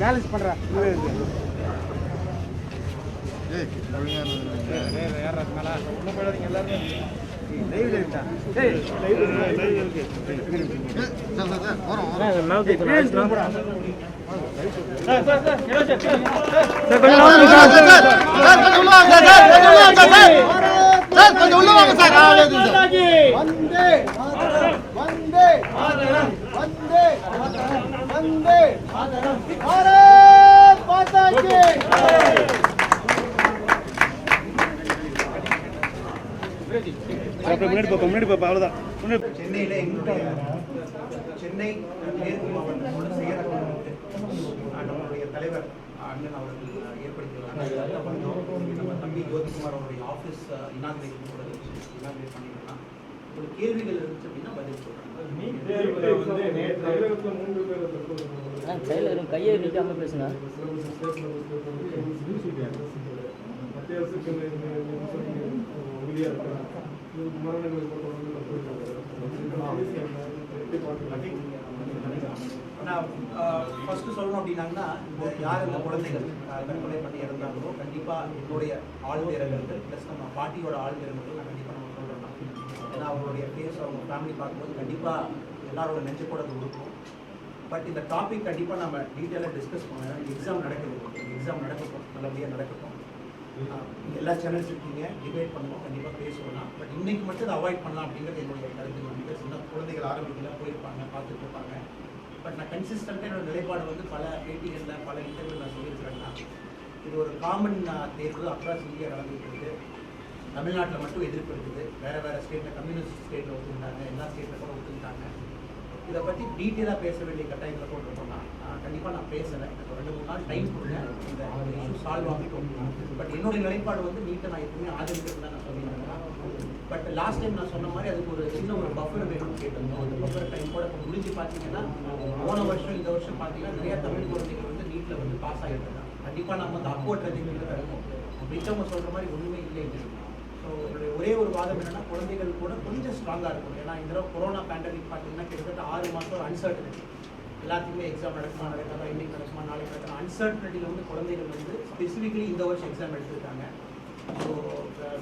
Balance பண்ற முன்னாடி பாப்பா அவ்வளோதான். சென்னையில் எங்களுடைய சென்னை மேற்கு மாவட்டத்தோட செயலகம் நம்மளுடைய தலைவர் அண்ணன் அவர்கள் ஏற்படுத்தியுள்ளாங்க. நம்ம தம்பி ஜோதிகுமார் அவருடைய ஆஃபீஸ் இனாகிரேட் பண்ணிக்கலாம். ஒரு கேள்விகள் இருந்துச்சு அப்படின்னா பதில் சொல்கிறேன். கையை நீட்டாமல் பேசுங்க. ஃபர்ஸ்ட் சொல்லணும் அப்படின்னாங்கன்னா யார் இந்த குழந்தைகள் தற்கொலை பண்ணி இறந்தாங்களோ கண்டிப்பாக என்னுடைய ஆழ்நிறங்கள் ப்ளஸ் நம்ம பாட்டியோட ஆழ்நிறங்கள் நான் கண்டிப்பாக நம்ம சொல்கிறோம். ஏன்னா அவங்களுடைய ஃபேஸ் அவங்க ஃபேமிலி பார்க்கும்போது கண்டிப்பாக எல்லாரோட நெஞ்சு கூட அது இருக்கும். பட் இந்த டாபிக் கண்டிப்பாக நம்ம டீட்டெயிலாக டிஸ்கஸ் பண்ணலாம். எக்ஸாம் நடக்கட்டும் நல்லபடியாக நடக்கட்டும். எல்லா சேனல்ஸ் இருக்கீங்க, டிபேட் பண்ணுவோம், கண்டிப்பாக பேசுவோம்னா. பட் இன்னைக்கு மட்டும் அதை அவாய்ட் பண்ணலாம் அப்படிங்கிறது என்னுடைய கருத்து. பிகாஸ் சின்ன குழந்தைகள் ஆரம்பிக்கல போயிருப்பாங்க, பார்த்துட்டு இருப்பாங்க. பட் நான் கன்சிஸ்டண்ட்டாக என்னோட நிலைப்பாடு வந்து பல பேட்டிகளில் பல இன்டர்வியூ நான் சொல்லியிருக்கிறேன்னா இது ஒரு காமன் தேர்வு அக்ராஸ் இந்தியா நடந்துகிட்டு இருக்குது. தமிழ்நாட்டில் மட்டும் எதிர்ப்பு இருக்குது. வேறு ஸ்டேட்டில் கம்யூனிஸ்ட் ஸ்டேட்டில் ஒத்துக்கிட்டாங்க, எல்லா ஸ்டேட்டில் கூட ஒத்துக்கிட்டாங்க. இதை பற்றி டீட்டெயிலாக பேச வேண்டிய கட்டாயத்தில் போட்டுருக்கோம்னா கண்டிப்பாக நான் பேசலை. எனக்கு 2-3 நாள் டைம் கொடுங்க, இந்த இஷ்யூ சால்வ் ஆகிட்டோம். பட் என்னுடைய நிலைப்பாடு வந்து நீட்டை நான் எப்பவுமே ஆதரிக்கிறது தான் நான் சொல்லியிருந்தேன். பட் லாஸ்ட் டைம் நான் சொன்ன மாதிரி அதுக்கு ஒரு சின்ன ஒரு பஃபர் வேணும்னு கேட்டிருந்தோம். அந்த பஃபர் டைம் கூட இப்போ முடிஞ்சு பார்த்தீங்கன்னா போன வருஷம் இந்த வருஷம் பார்த்தீங்கன்னா நிறையா தமிழ் குழந்தைகள் வந்து நீட்டில் வந்து பாஸ் ஆகிட்டு கண்டிப்பாக நம்ம வந்து அப்போர்ட் ரஜினியில் இருக்கும். மிச்சவங்க சொல்கிற மாதிரி ஒன்றுமே இல்லைன்னு. ஸோ என்னுடைய ஒரே ஒரு வாதம் என்னென்னா குழந்தைகள் கூட கொஞ்சம் ஸ்ட்ராங்காக இருக்கும். ஏன்னா இந்த தடவை கொரோனா பேண்டமிக் பார்த்தீங்கன்னா கிட்டத்தட்ட 6 மாதம் ஒரு அன்சர்டனிட்டி. எல்லாத்துக்குமே எக்ஸாம் நடக்காதா, இன்னைக்கு நடக்குமா, நாளைக்கு நடக்குமா, அன்சர்டனிட்டியில் வந்து குழந்தைகள் வந்து ஸ்பெசிஃபிக்கலி இந்த வருஷம் எக்ஸாம் எடுத்துருக்காங்க. So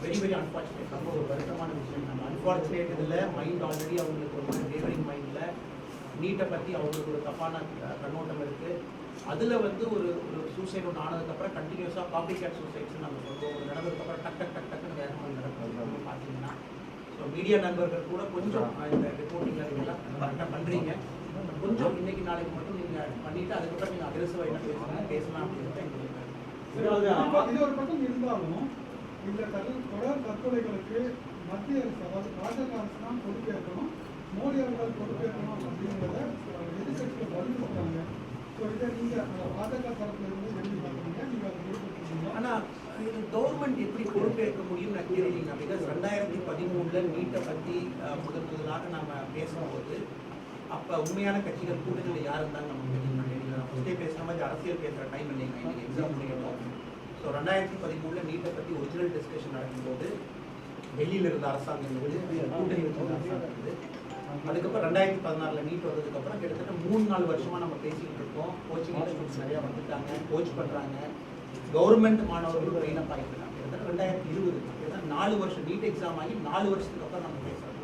very unfortunate. ரொம்ப ஒரு வருத்தமான விஷயம். நம்ம அன்ஃபார்ச்சுனேட் இதில் மைண்ட் ஆல்ரெடி அவங்களுக்கு ஒரு வேவரிங் மைண்டில் நீட்டை பற்றி அவங்களுக்கு ஒரு தப்பான கண்ணோட்டம் இருக்குது. அதில் வந்து ஒரு சூசைட் ஒன்று ஆனதுக்கப்புறம் கண்டினியூஸாக காப்பி கேட் சூசைட்ஸ் நம்ம சொல்லுவோம். ஒரு நடந்ததுக்கப்புறம் டக்குன்னு வேகமாக நடக்கிறது பார்த்தீங்கன்னா. ஸோ மீடியா நண்பர்கள் கூட கொஞ்சம் இந்த ரிப்போர்ட்டிங் அதெல்லாம் கரெக்டாக பண்ணுறீங்க. கொஞ்சம் இன்னைக்கு நாளைக்கு மட்டும் நீங்கள் பண்ணிவிட்டு அதுக்கப்புறம் நீங்கள் அக்ரெசிவாக என்ன பேசலாம் அப்படின்ட்டு எங்களுக்கு இது ஒரு பக்கம் இருந்தாலும் இந்த தொடர் தற்கொலைகளுக்கு மத்திய அரசு அதாவது பாஜக அரசு தான் பொறுப்பேற்கணும், மோடி அவர்கள் பொறுப்பேற்கணும் அப்படிங்கிறத எதிர்கட்சியில் வலியுறுத்துறாங்க. ஸோ இதை நீங்கள் பாஜக தரப்புல இருந்து எழுதி பார்க்குறீங்க, நீங்கள் அதை பொறுப்பேற்றுறீங்க. ஆனால் இது கவர்மெண்ட் எப்படி பொறுப்பேற்க முடியும்னு நான் தெரியலீங்க. பிகாஸ் 2013 நீட்டை பற்றி முதலாக நம்ம பேசும்போது அப்போ உண்மையான கட்சிகள் கூட்டத்தில் யார் இருந்தாங்க நம்ம தெரியும். நான் ஃபஸ்ட்டே பேசுகிற மாதிரி அரசியல் பேசுகிற டைம் இல்லைங்க, இன்னைக்கு எக்ஸாம் முடியணும். ஸோ 2013 நீட்டை பற்றி ஒரிஜினல் டிஸ்கஷன் நடக்கும்போது டெல்லியில் இருந்த அரசாங்கம் இருந்தது, கூட்டணி இருந்த அரசாங்கம் இருந்தது. அதுக்கப்புறம் 2016 நீட் வந்ததுக்கப்புறம் கிட்டத்தட்ட 3-4 வருஷமாக நம்ம பேசிக்கிட்டு இருக்கோம். கோச்சிங் இன்ஸ்டியூட்ஸ் நிறையா வந்துட்டாங்க, கோச் பண்ணுறாங்க, கவர்மெண்ட் மாணவர்களும் ட்ரெயினப் ஆகிட்டு இருக்காங்க. கிட்டத்தட்ட 2020 கிட்டத்தட்ட 4 வருஷம் நீட் எக்ஸாம் ஆகி 4 வருஷத்துக்கு அப்புறம் நம்ம பேசுகிறோம்.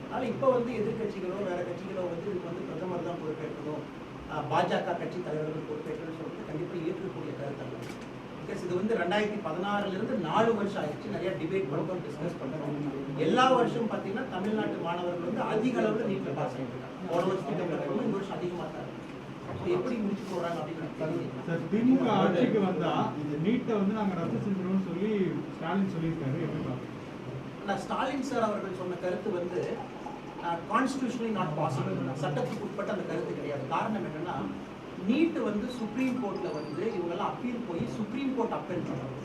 அதனால் இப்போ வந்து எதிர்கட்சிகளோ வேறு கட்சிகளோ வந்து இதுக்கு வந்து பிரதமர் தான் பொறுப்பேற்கணும், பாஜக கட்சி தலைவர்கள் பொறுப்பேற்கணும்னு சொல்லிட்டு கண்டிப்பாக ஏற்கக்கூடிய கருத்தல்ல. பிகாஸ் இது வந்து 2016 4 வருஷம் ஆயிடுச்சு. நிறைய டிபேட் பண்ணுறோம், டிஸ்கஸ் பண்ணுறோம். எல்லா வருஷம் பார்த்தீங்கன்னா தமிழ்நாட்டு மாணவர்கள் வந்து அதிக அளவில் நீட்டில் பாஸ் ஆகிட்டு இருக்காங்க. போன வருஷத்துக்கு இந்த வருஷம் அதிகமாக தான் இருக்கு. எப்படி முடிச்சு போகிறாங்க அப்படின்னு திமுக ஆட்சிக்கு வந்தால் இந்த நீட்டை வந்து நாங்கள் ரத்து செஞ்சிடுவோம்னு சொல்லி ஸ்டாலின் சொல்லியிருக்காரு. எப்படி ஆனால் ஸ்டாலின் சார் அவர்கள் சொன்ன கருத்து வந்து கான்ஸ்டிடியூஷனலி நாட் பாசிபிள், சட்டத்துக்கு உட்பட்ட அந்த கருத்து கிடையாது. காரணம் என்னன்னா நீட்டு வந்து சுப்ரீம் கோர்ட்டில் வந்து இவங்கெல்லாம் அப்பீல் போய் சுப்ரீம் கோர்ட் அப்பீல் பண்ணுறாங்க.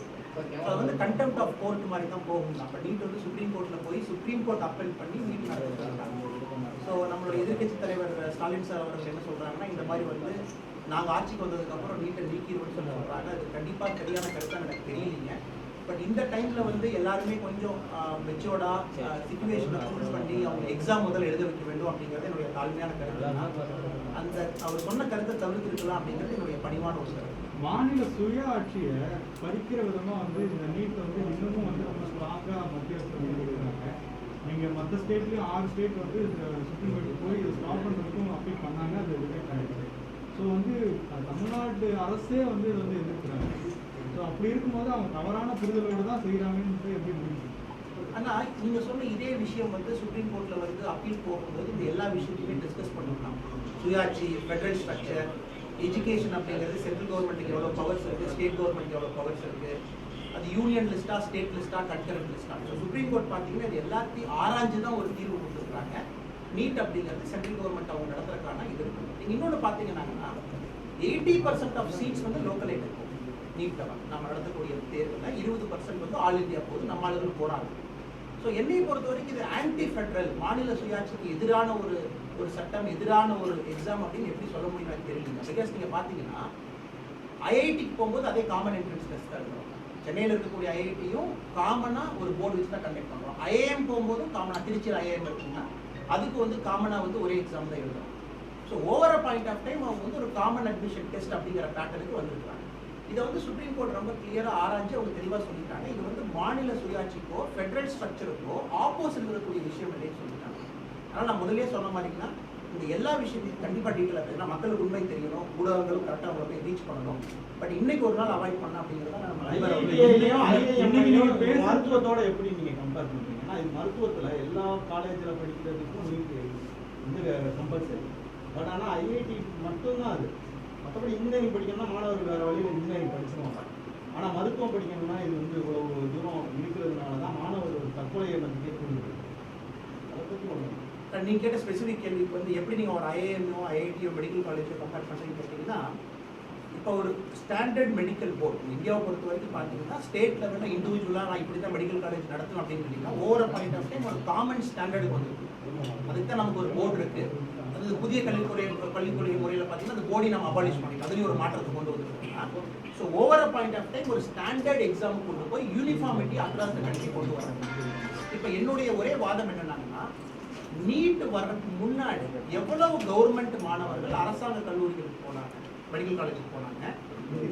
அது வந்து கண்டெம்ட் ஆஃப் கோர்ட் மாதிரி தான் போகும். அப்போ நீட் வந்து சுப்ரீம் கோர்ட்டில் போய் சுப்ரீம் கோர்ட் அப்பீல் பண்ணி நீட் நடத்துறாங்க. ஸோ நம்மளுடைய எதிர்கட்சி தலைவர் ஸ்டாலின் சார் அவர்கள் என்ன சொல்கிறாங்கன்னா இந்த மாதிரி வந்து நாங்கள் ஆட்சிக்கு வந்ததுக்கப்புறம் நீட்டை நீக்கிடுவோம்னு சொல்லி சொல்கிறாங்க. அது கண்டிப்பாக சரியான கருத்தாக எனக்கு தெரியலீங்க. பட் இந்த டைமில் வந்து எல்லாருமே கொஞ்சம் மெச்சோர்டாக சிச்சுவேஷனை ஃபுல் பண்ணி அவங்க எக்ஸாம் முதல் எழுத வைக்க வேண்டும் அப்படிங்கிறது என்னுடைய தாழ்மையான கருத்து. அந்த அவர் சொன்ன கருத்தை தவிர்த்திருக்கலாம் அப்படிங்கிறது என்னுடைய பணிவான ஒரு கருத்து. மாநில சுயாட்சியை பறிக்கிற விதமா வந்து இந்த நீட் வந்து இன்னமும் வந்து ரொம்ப ஸ்ட்ராங்கா மத்திய அரசு கொடுக்குறாங்க. நீங்க மற்ற ஸ்டேட்லயும் 6 ஸ்டேட் வந்து சுப்ரீம் கோர்ட்டுக்கு போய் இதை ஸ்டாப் பண்ணுறதுக்கும் அப்பீல் பண்ணாங்க, அது ரிஜெக்ட் ஆகிடுச்சு. ஸோ வந்து தமிழ்நாட்டு அரசே வந்து இதை வந்து எதிர்க்கிறாங்க. ஸோ அப்படி இருக்கும்போது அவங்க தவறான புரிதலோடு தான் செய்கிறாங்கன்னு எப்படி முடியும்? ஆனால் நீங்கள் சொன்ன இதே விஷயம் வந்து சுப்ரீம் கோர்ட்டில் வந்து அப்பீல் போகும்போது இந்த எல்லா விஷயத்தையுமே டிஸ்கஸ் பண்ணலாம். சுயாட்சி, ஃபெடரல் ஸ்ட்ரக்சர், எஜுகேஷன் அப்படிங்கிறது சென்ட்ரல் கவர்மெண்ட்டுக்கு எவ்வளோ பவர்ஸ் இருக்குது, ஸ்டேட் கவர்மெண்ட்டுக்கு எவ்வளோ பவர்ஸ் இருக்குது, அது யூனியன் லிஸ்ட்டா, ஸ்டேட் லிஸ்ட்டா, கன்கரண்ட் லிஸ்ட்டா. ஸோ சுப்ரீம் கோர்ட் பார்த்தீங்கன்னா இது எல்லாத்தையும் ஆராய்ஞ்சு தான் ஒரு தீர்வு கொடுத்துருக்காங்க. நீட் அப்படிங்கிறது சென்ட்ரல் கவர்மெண்ட் அவங்க நடத்துறதுக்கான இது இருக்கும். நீங்கள் இன்னொன்று பார்த்தீங்கன்னா 80% ஆஃப் சீட்ஸ் வந்து லோக்கல் எய்ட் இருக்கும். நீட்டில் நம்ம நடத்தக்கூடிய தேர்வில் 20% வந்து ஆல் இந்தியா போகுது, நம்ம ஆளுகள் போகிறாங்க. ஸோ என்னை பொறுத்த வரைக்கும் இது ஆன்டி ஃபெடரல், மாநில சுயாட்சிக்கு எதிரான ஒரு சட்டம், எதிரான ஒரு எக்ஸாம் அப்படின்னு எப்படி சொல்ல முடியும் எனக்கு தெரியல. பிகாஸ் நீங்கள் பார்த்தீங்கன்னா ஐஐடிக்கு போகும்போது அதே காமன் என்ட்ரன்ஸ் டெஸ்ட் தான் இருக்கும். சென்னையில் இருக்கக்கூடிய ஐஐடியும் காமனாக ஒரு போர்டு வச்சு தான் கண்டக்ட் பண்ணுறோம். ஐஏஎம் போகும்போதும் காமனாக, திருச்சியில் ஐஏஎம் இருக்குன்னா அதுக்கு வந்து காமனாக வந்து ஒரே எக்ஸாம் தான் எழுதுறோம். So over a point of time அவங்க வந்து ஒரு காமன் அட்மிஷன் டெஸ்ட் அப்படிங்கிற பேட்டர்னுக்கு வந்திருக்காங்க. இதை வந்து சுப்ரீம் கோர்ட் ரொம்ப கிளியராக ஆராய்ஞ்சு அவங்க தெளிவாக சொல்லிட்டாங்க. இது வந்து மாநில சுயாட்சிக்கோ ஃபெடரல் ஸ்ட்ரக்சருக்கோ ஆப்போசிட் இருக்கக்கூடிய விஷயம் இல்லைன்னு சொல்லிட்டாங்க. அதனால் நான் முதலே சொன்ன மாதிரிங்கன்னா இந்த எல்லா விஷயத்தையும் கண்டிப்பாக டீட்டெயிலாக ஏன்னா மக்களுக்கு உண்மை தெரியணும், ஊடகங்களும் கரெக்டாக அவங்களை போய் ரீச் பண்ணணும். பட் இன்னைக்கு ஒரு நாள் அவாய்ட் பண்ண அப்படிங்கிறத நம்ம மருத்துவத்தோட எப்படி நீங்கள் கம்பேர் பண்ணுறீங்கன்னா, இது மருத்துவத்தில் எல்லா காலேஜில் படிக்கிறதுக்கும் நீட் வந்து கம்பல்சரி. பட் ஆனால் ஐஐடி மட்டும்தான் அது. மற்றபடி இன்ஜினியரிங் படிக்கணும்னா மாணவர்கள் வேறு வழியில் இன்ஜினியரிங் படிச்சுருவாங்க. ஆனால் மருத்துவம் படிக்கணும்னா இது வந்து இவ்வளோ தூரம் இருக்கிறதுனால தான் மாணவர்கள் தற்கொலை எண்ணத்துக்கே கூடுது. அதை பற்றி ஒன்று நீங்கள் கேட்ட ஸ்பெசிஃபிக் கேள்விக்கு வந்து எப்படி நீங்கள் ஒரு ஐஏஎம்ஓ, ஐஐடியோ, மெடிக்கல் காலேஜோ கம்பேர் பண்ணுறீங்கன்னு கேட்டிங்கன்னா, இப்போ ஒரு ஸ்டாண்டர்ட் மெடிக்கல் போர்டு இந்தியாவை பொறுத்த வரைக்கும் பார்த்தீங்கன்னா ஸ்டேட் லெவலில் இண்டிவிஜுவலாக நான் இப்படி தான் மெடிக்கல் காலேஜ் நடத்தணும் அப்படின்னு கேட்டிங்கன்னா ஓவர் பாயிண்ட் ஆஃப் டைம் ஒரு காமன் ஸ்டாண்டர்டுக்கு வந்துருக்கு. அதுக்கு தான் நமக்கு ஒரு போர்டு இருக்குது. அது புதிய பள்ளிக்கொள்கை முறையில் பார்த்தீங்கன்னா அந்த போர்டை நம்ம அபாலிஷ் பண்ணிட்டோம். அதுலேயும் ஒரு மாற்றத்தை கொண்டு வந்துருக்கோம்னா so over point of time ஒரு ஸ்டாண்டர்ட் எக்ஸாம் கொண்டு போய் யூனிஃபார்மிட்டி அக்ராஸ் த கண்ட்ரி கொண்டு வராங்க. இப்போ என்னுடைய ஒரே வாதம் என்னன்னா, நீட் வர்றதுக்கு முன்னாடி எவ்வளவு கவர்மெண்ட் மாணவர்கள் அரசாங்க கல்லூரிகளுக்கு போனாங்க, மெடிக்கல் காலேஜுக்கு போனாங்க.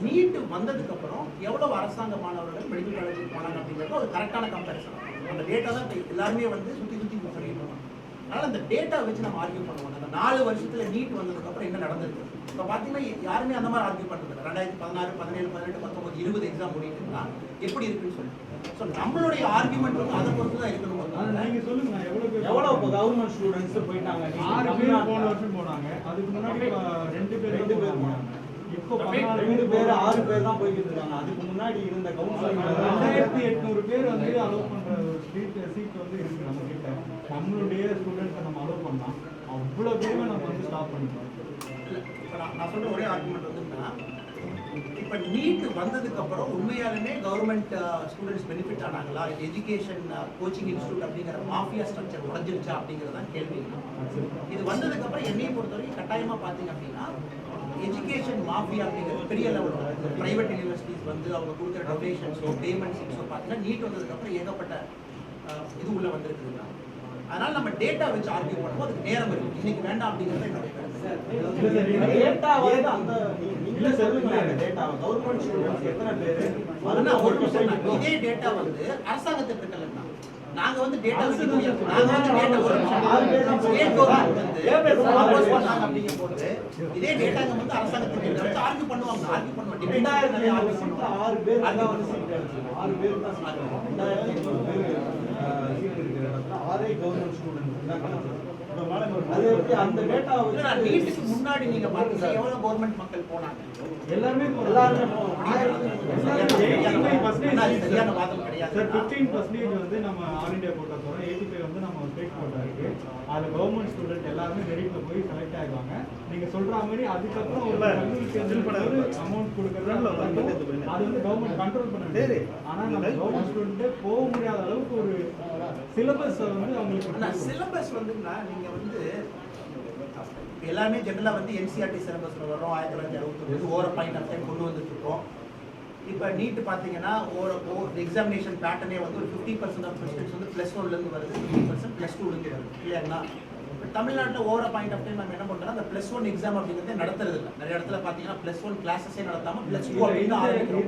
நீட் வந்ததுக்கு அப்புறம் எவ்வளவு அரசாங்க மாணவர்கள் மெடிக்கல் காலேஜுக்கு போனாங்க அப்படிங்கிறது ஒரு கரெக்டான கம்பேரிசன். அந்த டேட்டா தான் எல்லாருமே வந்து சுற்றி சொல்லிட்டு போவாங்க. அதனால அந்த டேட்டா வச்சு நம்ம ஆர்கியூ பண்ணுவோம். அந்த 4 வருஷத்துல நீட் வந்ததுக்கு அப்புறம் என்ன நடந்திருக்கு இப்போ பார்த்தீங்கன்னா யாருமே அந்த மாதிரி ஆர்கியூ பண்ணுறது 2016, 17, 18, 19, 20 எக்ஸாம் முடியுதுன்னா எப்படி இருக்குன்னு சொல்லிட்டு. ஸோ நம்மளுடைய ஆர்கியூமெண்ட் வந்து அதை பொறுத்து தான் இருக்கணும். நீங்கள் சொல்லுங்க, எவ்வளோ இப்போ கவர்மெண்ட் ஸ்டூடெண்ட்ஸ் போயிட்டாங்க? 6 பேர் போன வருஷம் போனாங்க. அதுக்கு முன்னாடி 2 பேர் போனாங்க. இப்போ 2 பேர் 6 பேர் தான் போய்கிட்டு இருக்காங்க. அதுக்கு முன்னாடி இருந்த கவுன்சிலிங் 2800 பேர் வந்து அலோவ் பண்ணுற ஒரு சீட் வந்து இருக்கு நம்ம கிட்ட. நம்மளுடைய ஸ்டூடெண்ட்ஸை நம்ம அலோவ் பண்ணலாம். அவ்வளோ பேருமே நம்ம வந்து ஸ்டாப் பண்ணிக்கலாம். இப்போ நான் சொல்ற ஒரே ஆர்குமெண்ட் வந்துன்னா, இப்போ நீட் வந்ததுக்கு அப்புறம் உண்மையாலுமே கவர்மெண்ட் ஸ்டூடெண்ட்ஸ் பெனிஃபிட் ஆனாங்களா, எஜுகேஷன் கோச்சிங் இன்ஸ்டியூட் அப்படிங்கிற மாஃபியா ஸ்ட்ரக்சர் உடஞ்சிருச்சா அப்படிங்கிறது தான் கேள்வி. இது வந்ததுக்கு அப்புறம் என்னையை பொறுத்தவரைக்கும் கட்டாயமாக பார்த்தீங்க அப்படின்னா எஜுகேஷன் மாஃபியா அப்படிங்கிறது பெரிய லெவலில் பிரைவேட் யூனிவர்சிட்டிஸ் வந்து அவங்க கொடுக்குற டொனேஷன்ஸோ பேமெண்ட்ஸோ பார்த்தீங்கன்னா நீட் வந்ததுக்கு அப்புறம் ஏகப்பட்ட இது உள்ள வந்திருக்குதுங்க. அதனால நம்ம டேட்டா வச்சு ஆர்கியூ பண்ணுவோம். அதுக்கு நேரம் இருக்கு. இன்னைக்கு வேண்டாம் அப்படிங்கிறது என்னுடைய டேட்டா வந்து அந்த நீங்க சொல்லுங்க. டேட்டா கவர்மெண்ட் ஸ்டூடெண்ட்ஸ் எத்தனை பேர்? அதனால ஒரு நிமிஷம் இதே டேட்டா வந்து அரசாங்கத்துக்கு இருக்கலன்னா நாங்க வந்து டேட்டா வச்சு நாங்க வந்து டேட்டா ஒரு நிமிஷம் ஸ்டேட் கவர்மெண்ட் வந்து ப்ரோபோஸ் பண்ணாங்க அப்படிங்க போது இதே டேட்டாங்க வந்து அரசாங்கத்துக்கு வச்சு ஆர்கியூ பண்ணுவாங்க. ஆர்கியூ பண்ணுவாங்க. 2000 ஆர்கியூ பண்ணா 6 பேர் அங்க வந்து சீட் கிடைச்சிருக்கு. 6 பேர் தான் சீட் கிடைச்சிருக்கு. 2200 பேர் சீட் இருக்கிற இடத்துல 6 கவர்மெண்ட் ஸ்டூடெண்ட்ஸ் தான் கிடைச்சிருக்கு. அது எப்படி அந்த டேட்டா வந்து நீட்டுக்கு முன்னாடி நீங்க பாத்தீங்கன்னா எவ்வளவு கவர்மெண்ட் மக்கள் போனாங்க? எல்லாருமே சரியான வாதம் கிடையாது. 15% வந்து நம்ம ஆல் இந்தியா கோட்டா போறோம். 85 வந்து நம்ம ஸ்டேட் கோட்டா இருக்கு. அது கவர்மெண்ட் ஸ்டூடெண்ட் எல்லாருமே மெரிட்ல போய் செலக்ட் ஆயிடுவாங்க. நீங்க சொல்ற மாதிரி அதுக்கப்புறம் ஒரு கல்லூரிக்கு அமௌண்ட் கொடுக்கறது அது வந்து கவர்மெண்ட் கண்ட்ரோல் பண்ண முடியாது. ஆனா நம்ம கவர்மெண்ட் ஸ்டூடெண்ட் போக முடியாத அளவுக்கு ஒரு சிலபஸ் வந்து அவங்களுக்கு சிலபஸ் வந்துன்னா நீங்க வந்து எல்லாமே ஜெனரலா வந்து என்சிஆர்டி சிலபஸ்ல வரும். 1969 ஓவர் பாயிண்ட் ஆஃப் டைம் கொண்டு வந்துட்டு இருக்கோம். இப்போ நீட் பார்த்தீங்கன்னா ஒரு எக்ஸாமினேஷன் பேட்டர்னே வந்து ஒரு 50% ஆஃப் கொஸ்டின்ஸ் வந்து +1லேருந்து வருது, 50% +2லேருந்து வருது இல்லைங்களா? இப்போ தமிழ்நாட்டில் ஓவர பாயிண்ட் ஆஃப் டைம் நம்ம என்ன பண்ணுறோம், அந்த +1 எக்ஸாம் அப்படிங்கிறதே நடத்துறது இல்லை. நிறைய இடத்துல பார்த்தீங்கன்னா +1 கிளாஸஸே நடத்தாமல் +2 அப்படின்னு ஆரம்பிக்கிறோம்.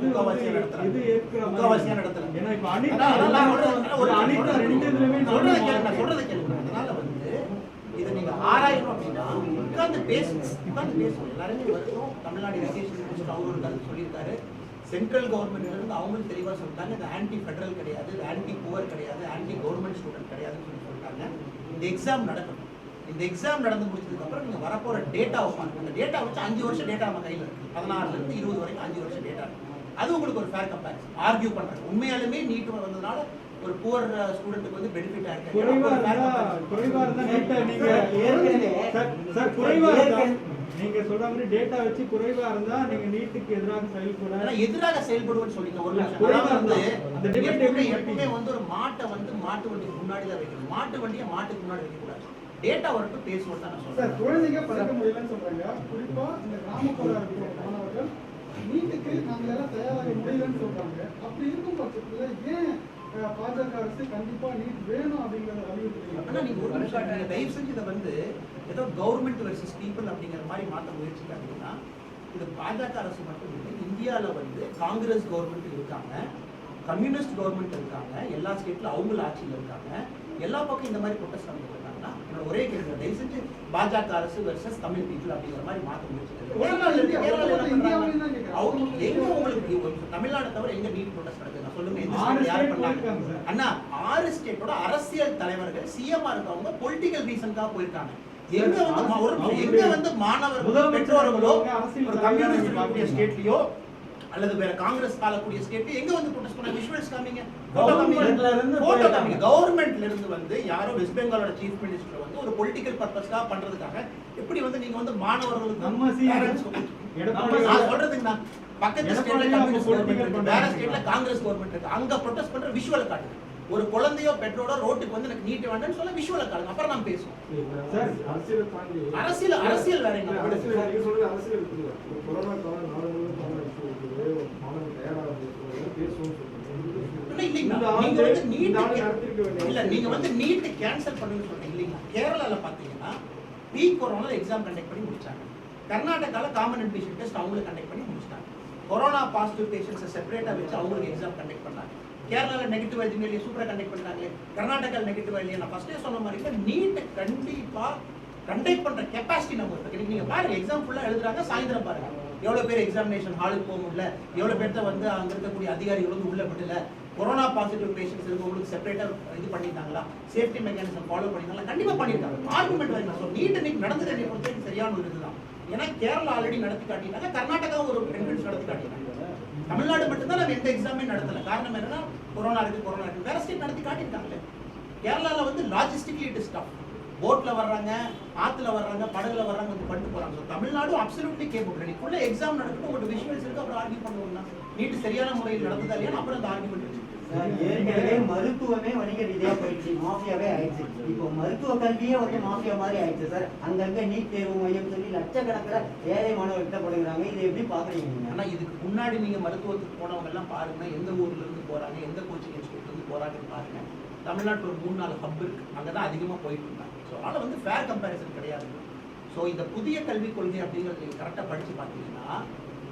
முக்கால்வாசியாக நடத்துறாங்க. ஏன்னா இப்ப அனிதா சொல்றதை கேளுங்க. அதனால வந்து இதை நீங்க ஆராயணும் அப்படின்னா உட்கார்ந்து பேசணும். எல்லாருமே வருஷம் தமிழ்நாடு எஜுகேஷன் மினிஸ்டர் அவர் ஒரு கருத்து சொல்லியிருக்காரு. சென்ட்ரல் கவர்மெண்ட்ல இருந்து அவங்களும் தெளிவாக சொல்லிட்டாங்க, இது ஆன்டி ஃபெடரல் கிடையாது, இது ஆன்டி புவர் கிடையாது, ஆன்டி கவர்மெண்ட் ஸ்டூடெண்ட் கிடையாதுன்னு சொல்லிட்டாங்க. இந்த எக்ஸாம் நடக்கணும். இந்த எக்ஸாம் நடந்து முடிச்சதுக்கு அப்புறம் நீங்க வரப்போற டேட்டாவை பாருங்க. அந்த டேட்டா வச்சு 5 வருஷம் டேட்டா நம்ம கையில் இருக்கு. 16ல இருந்து 20 வரைக்கும் 5 வருஷம் டேட்டா இருக்கு. அது உங்களுக்கு ஒரு ஃபேர் கம்பேரிசன் ஆர்கியூ பண்றாங்க. உண்மையாலுமே நீட் வந்ததுனால ஒரு புவர் ஸ்டூடெண்ட்க்கு வந்து பெனிஃபிட் ஆயிருக்கு. குறைவா இருந்தா நீங்க சார் குறைவா இருந்தா நீங்க சொல்ற மாதிரி டேட்டா வச்சு குறைவா இருந்தா நீங்க நீட்டுக்கு எதிராக செயல்படுவோம்னு சொல்லிங்க. ஒரு நிமிஷம் எப்பவுமே வந்து ஒரு மாட்டை வந்து மாட்டு வண்டிக்கு முன்னாடி தான் வைக்கணும். மாட்டு வண்டியை மாட்டுக்கு முன்னாடி வைக்க கூடாது. டேட்டா வரட்டும் பேசுவோம் தான் நான் சொல்றேன். குழந்தைங்க படிக்க முடியலன்னு சொல்றாங்க. குறிப்பா இந்த கிராமப்புற மாணவர்கள் நீட்டுக்கு நாங்க எல்லாம் தயாராக முடியலன்னு சொல்றாங்க. அப்படி இருக்கும் பட்சத்துல ஏன் பாஜக அரசு கண்டிப்பா நீட் வேணும் அப்படிங்கறத வலியுறுத்துறீங்க? ஆனா நீங்க ஒரு நிமிஷம் நீங்க தயவு செஞ்சு இதை வந்து ஏதோ கவர்மெண்ட் வெர்சஸ் பீப்புள் அப்படிங்கிற மாதிரி மாற்ற முயற்சிக்காதீங்கன்னா, இது பாஜக அரசு மட்டும் இல்லை, இந்தியாவில் வந்து காங்கிரஸ் கவர்மெண்ட் இருக்காங்க, கம்யூனிஸ்ட் கவர்மெண்ட் இருக்காங்க, எல்லா ஸ்டேட்ல அவங்கள ஆட்சியில் இருக்காங்க, எல்லா பக்கம் இந்த மாதிரி ப்ரொட்டஸ்ட் பண்ணிட்டு இருக்காங்கன்னா என்னோட ஒரே கேள்வி, தயவு செஞ்சு பாஜக அரசு வெர்சஸ் தமிழ் பீப்புள் அப்படிங்கிற மாதிரி மாற்ற முயற்சிக்காதீங்க. தமிழ்நாடு தவிர எங்க நீட் ப்ரொட்டஸ்ட் நடக்குது சொல்லுங்க. அண்ணா 6 ஸ்டேட்டோட அரசியல் தலைவர்கள் சிஎம்ஆ இருக்கவங்க பொலிட்டிக்கல் ரீசன்காக போயிருக்காங்க. எங்க வந்து மாணவர்களோ பெற்றோர்களோ ஒரு கம்யூனிஸ்ட் இருக்கக்கூடிய ஸ்டேட்லயோ அல்லது வேற காங்கிரஸ் காலக்கூடிய ஸ்டேட்லயோ எங்க வந்து ப்ரொடெஸ்ட் பண்ண விஷுவல்ஸ் காமிங்க, போட்டோ காமிங்க. கவர்மெண்ட்ல இருந்து வந்து யாரோ வெஸ்ட் பெங்காலோட சீஃப் மினிஸ்டர் வந்து ஒரு பொலிட்டிக்கல் பர்பஸ்க்காக பண்றதுக்காக எப்படி வந்து நீங்க வந்து மாணவர்களுக்கு சொல்றதுங்கண்ணா பக்கத்து ஸ்டேட்ல கம்யூனிஸ்ட் கவர்மெண்ட் வேற ஸ்டேட்ல காங்கிரஸ் கவர்மெண்ட் இருக்கு, அங்க ப்ரொடெஸ்ட் பண்ற விஷுவலை காட்டுங்க. ஒரு குழந்தையோ பெற்றோட ரோட்டுக்கு வந்து எனக்கு நீட் வேண்டாம்னு சொல்ல விஷுவலை காட்டுங்க, அப்புறம் நான் பேசுவோம். அரசியல் வேற என்ன நீங்க வந்து நீட் கேன்சல் பண்ணுங்க சொல்றீங்க இல்லைங்களா? கேரளால பாத்தீங்கன்னா பீக் கொரோனா எக்ஸாம் கண்டக்ட் பண்ணி முடிச்சாங்க. கர்நாடகால காமன் அட்மிஷன் டெஸ்ட் அவங்களுக்கு கண்டக்ட் பண்ணி முடிச்சிட்டாங்க. கொரோனா பாசிட்டிவ் பேஷண்ட்ஸை செப்பரேட்டா வச்சு அவங்களுக்கு எக்ஸாம் கண்டக்ட் பண்ணாங்க. கேரளால நெகட்டிவ் இல்லையா சூப்பரா கண்டக்ட் பண்றாங்க. கர்நாடகால நெகட்டிவ் இல்லையா? நான் ஃபர்ஸ்டே சொன்ன மாதிரி நீட் கண்டிப்பா கண்டக்ட் பண்ற கெப்பாசிட்டி நம்ம இருக்கு. நீங்க பாருங்க எக்ஸாம் ஃபுல்லா எழுதுறாங்க, சாயந்தரம் பாருங்க எவ்வளவு பேர் எக்ஸாமினேஷன் ஹாலுக்கு போக முடியல, எவ்வளவு பேர்த்த வந்து அங்க இருக்கக்கூடிய அதிகாரிகள் வந்து உள்ள விடல, கொரோனா பாசிட்டிவ் பேஷண்ட்ஸ் இருக்கவங்களுக்கு செப்பரேட்டா இது பண்ணிட்டாங்களா, சேஃப்டி மெக்கானிசம் ஃபாலோ பண்ணிட்டாங்களா? கண்டிப்பா பண்ணிருக்காங்க. ஆர்குமெண்ட் வரைக்கும் நான் நீட் இன்னைக்கு நடந்தது என்னை பொறுத்தவரைக்கும் சரியான ஒரு இதுதான். ஏன்னா கேரளா ஆல்ரெடி நடத்தி காட்டிட்டாங்க, கர்நாடகாவும் ஒரு என்ட்ரன்ஸ் நடத்தி காட்டிட்டாங்க. தமிழ்நாடு மட்டும்தான் நம்ம எந்த எக்ஸாமே நடத்தல. காரணம் என்னன்னா கொரோனா இருக்கு, வேற ஸ்டேட் நடத்தி காட்டியிருக்காங்களே. கேரளால வந்து லாஜிஸ்டிக்லி இட் இஸ் டஃப். போட்ல வர்றாங்க, ஆத்துல வர்றாங்க, படகுல வர்றாங்க, வந்து பண்ணிட்டு போறாங்க. Tamil Nadu absolutely capable. இன்னைக்குள்ள எக்ஸாம் நடக்கும், உங்களோட விஷுவல்ஸ் இருக்கு, அப்புறம் ஆர்கியூ பண்ணுவோம்னா நீட் சரியான முறையில் நடந்ததா இல்லையா, அப்புறம் அந்த ஆர்கியூமெண்ட் இருக்கு. ஏற்கனவே மருத்துவமே வணிக ரீதியா போயிடுச்சு, மாஃபியாவே ஆயிடுச்சு. இப்போ மருத்துவ கல்வியே வந்து மாஃபியா மாதிரி ஆயிடுச்சு சார். அங்கங்க நீட் தேர்வு மையம் சொல்லி லட்சக்கணக்கில் ஏழை மாணவர் திட்டப்படுகிறாங்க. இதை எப்படி பாக்குறீங்க? ஆனா இதுக்கு முன்னாடி நீங்க மருத்துவத்துக்கு போனவங்க எல்லாம் பாருங்க, எந்த ஊர்ல இருந்து போறாங்க, எந்த கோச்சிங் இன்ஸ்டியூட்ல இருந்து போறாங்கன்னு பாருங்க. தமிழ்நாட்டில் ஒரு 3-4 ஹப் இருக்கு, அங்கதான் அதிகமா போயிட்டு இருந்தாங்க. ஸோ அதனால வந்து ஃபேர் கம்பேரிசன் கிடையாது. ஸோ இந்த புதிய கல்விக் கொள்கை அப்படிங்கிறது நீங்க கரெக்டா படிச்சு பார்த்தீங்கன்னா,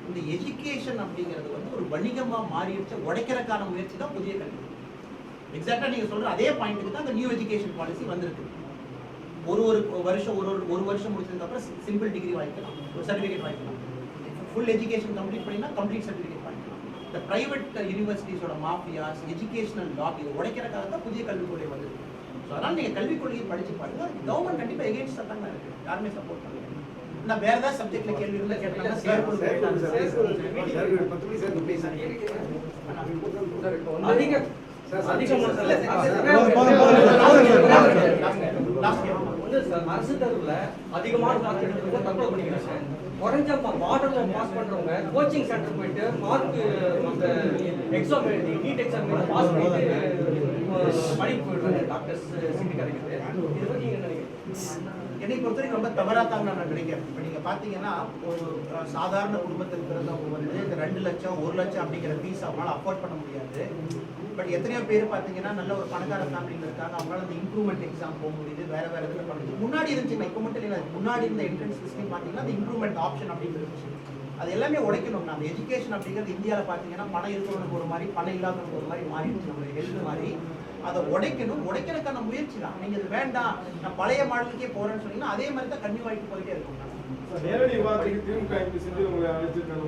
இந்த எஜுகேஷன் அப்படிங்கிறது வந்து ஒரு வணிகமா மாறிடுச்சு, உடைக்கிறதுக்கான முயற்சி தான் புதிய கல்வி. எக்ஸாக்டா நீங்க சொல்ற அதே பாயிண்ட்டுக்கு தான் இந்த நியூ எஜுகேஷன் பாலிசி வந்திருக்கு. ஒரு வருஷம் முடிச்சதுக்கு அப்புறம் சிம்பிள் டிகிரி வாங்கிக்கலாம், ஒரு சர்டிஃபிகேட் வாங்கிக்கலாம். ஃபுல் எஜுகேஷன் கம்ப்ளீட் பண்ணினா கம்ப்ளீட் சர்டிஃபிகேட் வாங்கிக்கலாம். இந்த பிரைவேட் யூனிவர்சிட்டிஸோட மாஃபியாஸ், எஜுகேஷனல் லாபி உடைக்கிறதுக்காக தான் புதிய கல்விக் கொள்கை வந்திருக்கு. ஸோ அதனால நீங்க கல்விக் கொள்கையை படிச்சு பாருங்க. கவர்மெண்ட் கண்டிப்பா எகெயின்ஸ்ட் தான் இருக்கு, யாருமே சப்போர்ட் பண்ணல. நான் வேற ஏதாவது சப்ஜெக்ட்ல கேள்வி இருந்தா கேட்டீங்கன்னா அரசு தேர்வுல அதிகமான மார்க் எடுக்கிறவங்க தற்கொலை பண்ணிக்கிறாங்க. குறைஞ்ச பார்டர்ல பாஸ் பண்றவங்க கோச்சிங் சென்டர் போயிட்டு மார்க் அந்த எக்ஸாம் எழுதி நீட் எக்ஸாம் பாஸ் பண்ணிட்டு படிப்பு போயிடுறாங்க. டாக்டர்ஸ் சீட்டு கிடைக்குது. இதை பத்தி நீங்க நினைக்கிறீங்க? என்னை பொறுத்தவரைக்கும் ரொம்ப தவறாக தான் நான் நினைக்கிறேன். இப்போ நீங்கள் பார்த்தீங்கன்னா ஒரு சாதாரண குடும்பத்தில் பிறந்தவங்க வந்து இந்த 2 லட்சம் 1 லட்சம் அப்படிங்கிற ஃபீஸ் அவங்களால அஃபோர்ட் பண்ண முடியாது. பட் எத்தனையோ பேர் பார்த்தீங்கன்னா நல்ல ஒரு பணக்கார ஃபேமிலியில் இருக்காங்க, அவங்களால அந்த இம்ப்ரூவ்மெண்ட் எக்ஸாம் போக முடியுது, வேற வேற இதில் பண்ணுறது. முன்னாடி இருந்துச்சுன்னா இப்போ மட்டும் இல்லை, முன்னாடி இருந்த என்ட்ரன்ஸ் லிஸ்ட்லையும் பார்த்தீங்கன்னா அந்த இம்ப்ரூவ்மெண்ட் ஆப்ஷன் அப்படிங்கிறது அது எல்லாமே உடைக்கணும்னா அந்த எஜுகேஷன் அப்படிங்கிறது இந்தியாவில் பார்த்தீங்கன்னா பணம் இருக்கிறவனுக்கு ஒரு மாதிரி பணம் இல்லாதவனுக்கு ஒரு மாதிரி மாறிடுச்சு. நம்மளுடைய ஹெல்த் மாதிரி அதை உடைக்கணும். உடைக்கிறதுக்கான முயற்சி தான். நீங்கள் இது வேண்டாம் நான் பழைய மாடலுக்கே போகிறேன்னு சொன்னீங்கன்னா அதே மாதிரி தான் கன்னியூ ஆகிட்டு போயிட்டே இருக்கும். நேரடி விவாதத்துக்கு திமுக எம்பி செஞ்சு உங்களை அழைச்சிருக்காங்க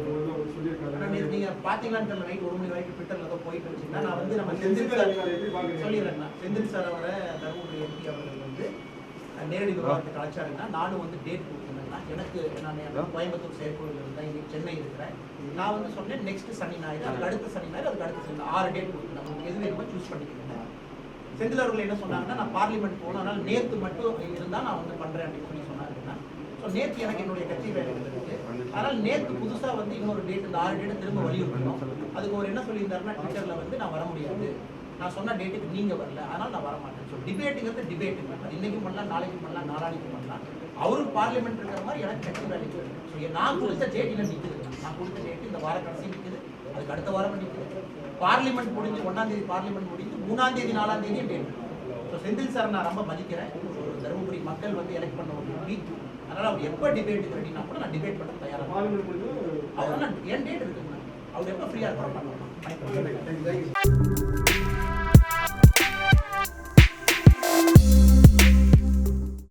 சொல்லியிருக்காங்க. நீங்க பாத்தீங்களான்னு தெரியல, நைட் 1 மணி வரைக்கும் ட்விட்டர்ல ஏதோ போயிட்டு இருந்துச்சுன்னா நான் வந்து நம்ம செந்தில் சார் சொல்லிடுறேன். செந்தில் சார் அவரை தருமபுரி எம்பி அவர்கள் வந்து நேரடி விவாதத்துக்கு அழைச்சாருன்னா நானும் வந்து டேட் கொடுத்துருந்தேன்னா எனக்கு நான் கோயம்புத்தூர் செயற்குழுவில் இருந்தேன், இன்னைக்கு சென்னை இருக்கிறேன். நான் வந்து சொன்னேன் நெக்ஸ்ட் சனி ஞாயிறு, அதுக்கு அடுத்த சனி ஞாயிறு, அதுக்கு அடுத்த சனி 6 டேட் கொடுத்துருந்தேன். உங்களுக்கு எது வேணுமோ சூஸ் பண்ணிக்கிறேன். செந்தில் அவர்கள் என்ன சொன்னாங்கன்னா நான் பார்லிமெண்ட் போகணும், அதனால நேற்று மட்டும் இருந்தால் நான் வந்து பண்றேன் அப்படின்னு சொல்லி சொன்னாருன்னா நேற்று எனக்கு என்னுடைய கட்சி வேலைகள் இருக்கு, அதனால் நேற்று புதுசாக வந்து இன்னொரு டேட் இந்த 6 டேட்டை திரும்ப வலியுறுத்தணும். அதுக்கு ஒரு என்ன சொல்லியிருந்தாருன்னா ட்விட்டரில் வந்து நான் வர முடியாது, நான் சொன்ன டேட்டுக்கு நீங்கள் வரல, அதனால் நான் வர மாட்டேன். ஸோ டிபேட்டுங்கிறது டிபேட்டுங்க, அது இன்றைக்கும் பண்ணலாம், நாளைக்கு பண்ணலாம், நாளானிக்கு பண்ணலாம். அவரும் பார்லிமெண்ட் இருக்கிற மாதிரி எனக்கு கட்சி வேலைக்கு இருக்கு. ஸோ நான் கொடுத்த டேட்டில் நிற்குது, நான் கொடுத்த டேட்டு இந்த வார கடைசி நிற்குது, அதுக்கு அடுத்த வாரம் நிற்குது. பார்லிமெண்ட் முடிஞ்சு 1ஆம் தேதி பார்லிமெண்ட் முடிஞ்சு 3ஆம் தேதி 4ஆம் தேதியும் டேட். ஸோ செந்தில் சார் நான் ரொம்ப மதிக்கிறேன். ஒரு தருமபுரி மக்கள் வந்து எலெக்ட் பண்ண ஒரு வீக், அதனால் அவர் எப்போ டிபேட்டுக்கு ரெடினா கூட நான் டிபேட் பண்ண தயாராக. அவர் என் டேட் இருக்குங்க, அவர் எப்போ ஃப்ரீயாக இருப்பார் பண்ணலாம்.